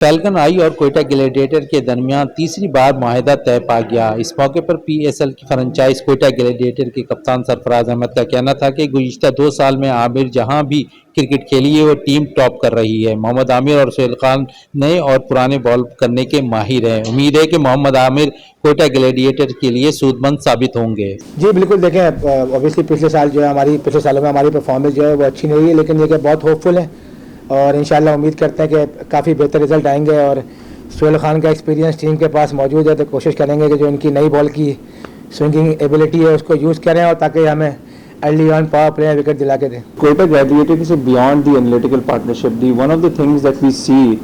Falcon आई और Quetta gladiator के दरमियान तीसरी बार मुआहदा तय पा गया। इस मौके पर पीएसएल की फ्रेंचाइज कोयटा ग्लैडिएटर के कप्तान सरफराज अहमद का कहना था कि गुज़िश्ता 2 साल में आमिर जहां भी क्रिकेट खेली है वो टीम टॉप कर रही है। मोहम्मद आमिर और सोहेल खान नए और पुराने बॉल करने के माहिर हैं। उम्मीद है कि मोहम्मद आमिर कोयटा ग्लैडिएटर के लिए सूदमंद साबित होंगे। जी बिल्कुल, देखें ऑब्वियसली पिछले सालों में हमारी परफॉर्मेंस जो है वो अच्छी नहीं रही है, लेकिन ये बहुत होपफुल है और इंशाल्लाह उम्मीद करते हैं कि काफ़ी बेहतर रिजल्ट आएंगे। और सोहेल खान का एक्सपीरियंस टीम के पास मौजूद है, तो कोशिश करेंगे कि जो इनकी नई बॉल की स्विंगिंग एबिलिटी है उसको यूज़ करें और ताकि हमें early on power play wicket दिला के दें। Quetta Gladiator is beyond the analytical partnership. One of the things that we see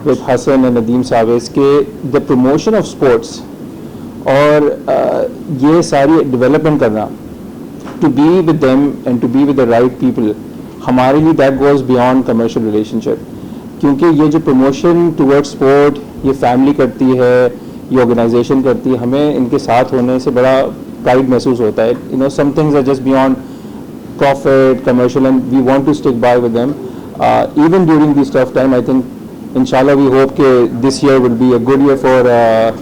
with Hassan and Nadeem Saab is कि the promotion of sports और ये सारी development करना, to be with them and to be with the right people, हमारे लिए that goes beyond commercial relationship. क्योंकि ये जो promotion towards sport ये family करती है, ये organization करती है, हमें इनके साथ होने से बड़ा pride महसूस होता है. You know, some things are just beyond profit, commercial, and we want to stick by with them. Even during this tough time, I think, inshallah, we hope that this year will be a good year for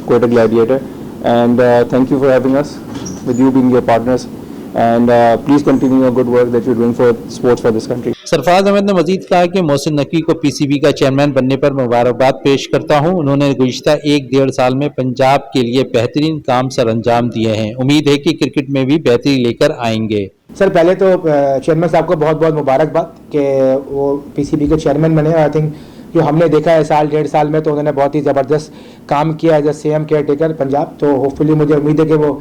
Quetta Gladiator. And thank you for having us, with you being your partners. And please continue your good work that you're doing for sports for this country. Sarfaraz Ahmad ने मजीद कहा कि मोहसिन नकवी को PCB का chairman बनने पर मुबारकबाद पेश करता हूं। उन्होंने गुज़िश्ता 1-1.5 साल में पंजाब के लिए बेहतरीन काम सर अंजाम दिए हैं। उम्मीद है कि क्रिकेट में भी बेहतरी लेकर आएंगे। सर पहले तो चेयरमैन साहब को बहुत बहुत मुबारकबाद कि वो पीसीबी के चेयरमैन बने। आई थिंक जो हमने देखा है 1-1.5 साल में, तो उन्होंने बहुत ही ज़बरदस्त काम किया as a CM caretaker Punjab. तो होपफुली मुझे उम्मीद है कि वो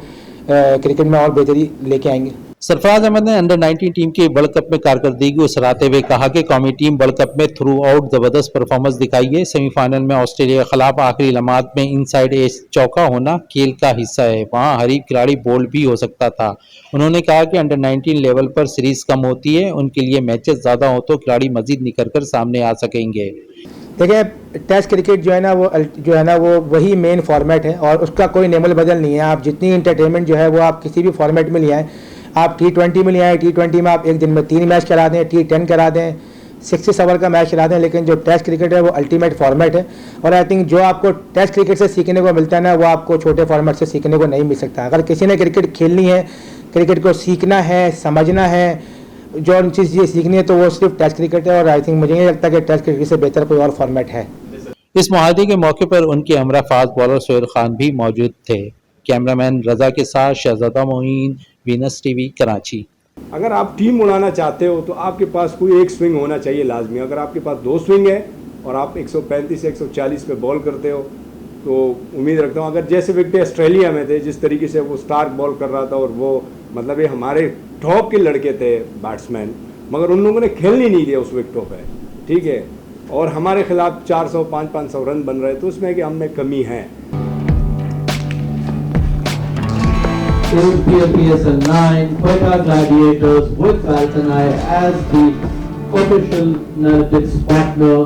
क्रिकेट में और बेहतरी लेके आएंगे। सरफराज अहमद ने अंडर 19 टीम की वर्ल्ड कप में कारकर्दगी सराहते हुए कहा कि कौमी टीम वर्ल्ड कप में थ्रू आउट जबरदस्त परफॉर्मेंस दिखाई है। सेमीफाइनल में ऑस्ट्रेलिया के खिलाफ आखिरी लम्हात में इनसाइड एज चौका होना खेल का हिस्सा है, वहां हरीफ खिलाड़ी बोल्ड भी हो सकता था। उन्होंने कहा कि अंडर 19 लेवल पर सीरीज कम होती है, उनके लिए मैचेस ज्यादा हो तो खिलाड़ी मजीद निखर कर सामने आ सकेंगे। देखिए, टेस्ट क्रिकेट जो है ना वो वही मेन फॉर्मेट है और उसका कोई नेमल बदल नहीं है। आप जितनी इंटरटेनमेंट जो है वो आप किसी भी फॉर्मेट में ले आएँ, आप T20 में ले आए, T20 में आप एक दिन में 3 मैच करा दें, T10 करा दें, 66 ओवर का मैच करा दें, लेकिन जो टेस्ट क्रिकेट है वो अल्टीमेट फॉर्मेट है। और आई थिंक जो आपको टेस्ट क्रिकेट से सीखने को मिलता है ना, वो आपको छोटे फॉर्मेट से सीखने को नहीं मिल सकता। अगर किसी ने क्रिकेट खेलनी है, क्रिकेट को सीखना है, समझना है, जो चीज़ ये सीखनी है, तो वो सिर्फ टेस्ट क्रिकेट है। और आई थिंक मुझे नहीं लगता कि टेस्ट क्रिकेट से बेहतर कोई और फॉर्मेट है। इस मुआहदे के मौके पर उनके हमरा फास्ट बॉलर सोहेल खान भी मौजूद थे। कैमरामैन रजा के साथ शहजादा मोइन, वीनस टीवी, कराची। अगर आप टीम उड़ाना चाहते हो तो आपके पास कोई एक स्विंग होना चाहिए लाजमी। अगर आपके पास 2 स्विंग है और आप 135 से 140 पे बॉल करते हो, तो उम्मीद रखता हूँ, अगर जैसे विकेट ऑस्ट्रेलिया में थे, जिस तरीके से वो स्टार्क बॉल कर रहा था, और वो मतलब ये हमारे टॉप के लड़के थे बैट्समैन, मगर उन लोगों ने खेलने नहीं दिया उस विकेटों पर, ठीक है, और हमारे खिलाफ 400-500 रन बन रहे, तो उसमें कि हम में कमी है। PSL 9, Quetta Gladiators with Falcon Eye as the official narratives partner.